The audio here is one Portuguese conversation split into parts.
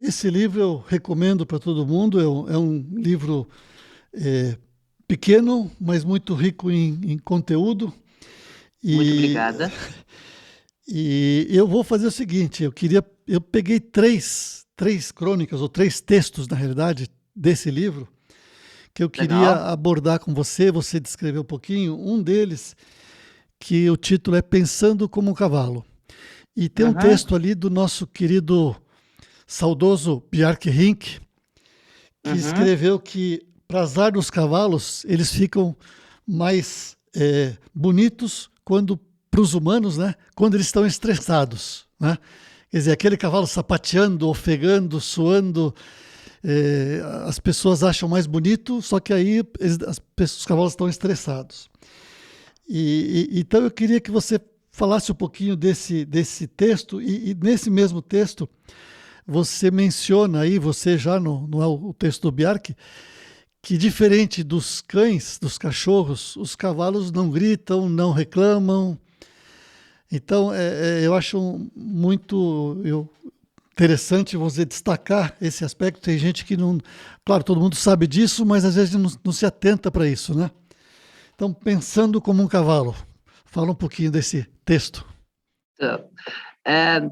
Esse livro eu recomendo para todo mundo. É um livro é, pequeno, mas muito rico em conteúdo. Muito E, obrigada. e eu vou fazer o seguinte: eu peguei três crônicas, ou três textos, na realidade, desse livro, que eu queria Legal. abordar com você. Você descreveu um pouquinho. Um deles, que o título é Pensando como um Cavalo. E tem um Uhum, texto ali do nosso querido saudoso Bjarke Rink, que uhum. escreveu que, para azar dos cavalos, eles ficam mais bonitos quando, para os humanos, né, quando eles estão estressados. Né? Quer dizer, aquele cavalo sapateando, ofegando, suando, as pessoas acham mais bonito, só que aí os cavalos estão estressados. Então eu queria que você falasse um pouquinho desse texto, e nesse mesmo texto você menciona aí, você já no é o texto do Bjark, que diferente dos cães, dos cachorros, os cavalos não gritam, não reclamam. Então eu acho interessante você destacar esse aspecto. Tem gente que não. Claro, todo mundo sabe disso, mas às vezes não se atenta para isso, né? Então, pensando como um cavalo, fala um pouquinho desse texto. Então, é,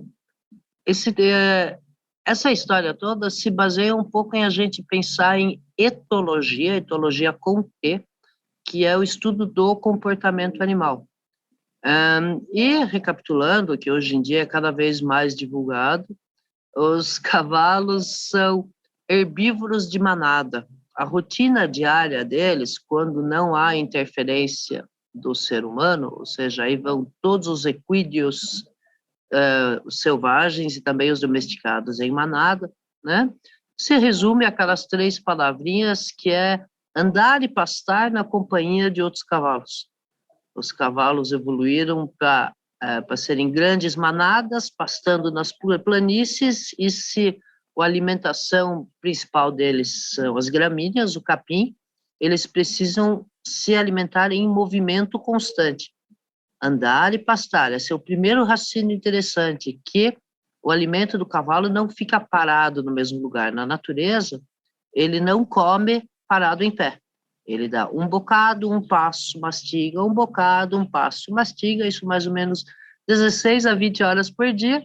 esse, é, essa história toda se baseia um pouco em a gente pensar em etologia, etologia com T, que é o estudo do comportamento animal. E recapitulando, que hoje em dia é cada vez mais divulgado, os cavalos são herbívoros de manada. A rotina diária deles, quando não há interferência do ser humano, ou seja, aí vão todos os equídeos os selvagens e também os domesticados em manada, né? Se resume aquelas três palavrinhas que é andar e pastar na companhia de outros cavalos. Os cavalos evoluíram para serem grandes manadas, pastando nas planícies, e se a alimentação principal deles são as gramíneas, o capim, eles precisam se alimentar em movimento constante. Andar e pastar, esse é o primeiro raciocínio interessante, que o alimento do cavalo não fica parado no mesmo lugar. Na natureza, ele não come parado em pé. Ele dá um bocado, um passo, mastiga, um bocado, um passo, mastiga, isso mais ou menos 16 a 20 horas por dia.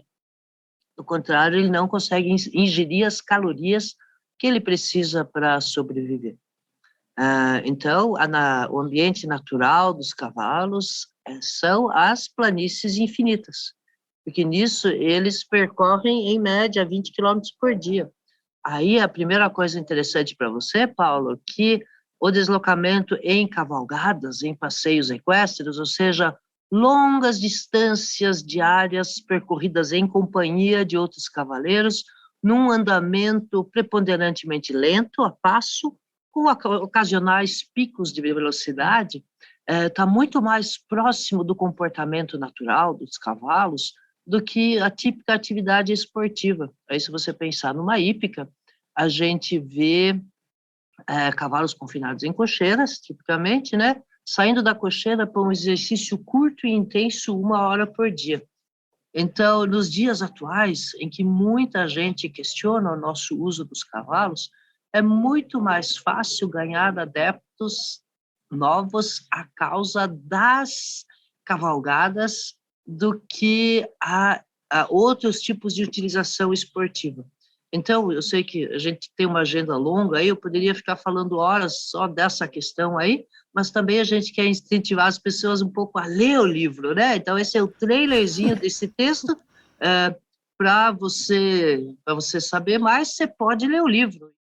Do contrário, ele não consegue ingerir as calorias que ele precisa para sobreviver. Então, o ambiente natural dos cavalos são as planícies infinitas, porque nisso eles percorrem, em média, 20 quilômetros por dia. Aí, a primeira coisa interessante para você, Paulo, que o deslocamento em cavalgadas, em passeios equestres, ou seja, longas distâncias diárias percorridas em companhia de outros cavaleiros, num andamento preponderantemente lento, a passo, com ocasionais picos de velocidade, está muito mais próximo do comportamento natural dos cavalos do que a típica atividade esportiva. Aí, se você pensar numa hípica, a gente vê cavalos confinados em cocheiras, tipicamente, né? Saindo da cocheira para um exercício curto e intenso, 1 hora por dia. Então, nos dias atuais, em que muita gente questiona o nosso uso dos cavalos, é muito mais fácil ganhar adeptos novos à causa das cavalgadas do que a outros tipos de utilização esportiva. Então, eu sei que a gente tem uma agenda longa aí, eu poderia ficar falando horas só dessa questão aí, mas também a gente quer incentivar as pessoas um pouco a ler o livro, né? Então, esse é o trailerzinho desse texto. Para você saber mais, você pode ler o livro.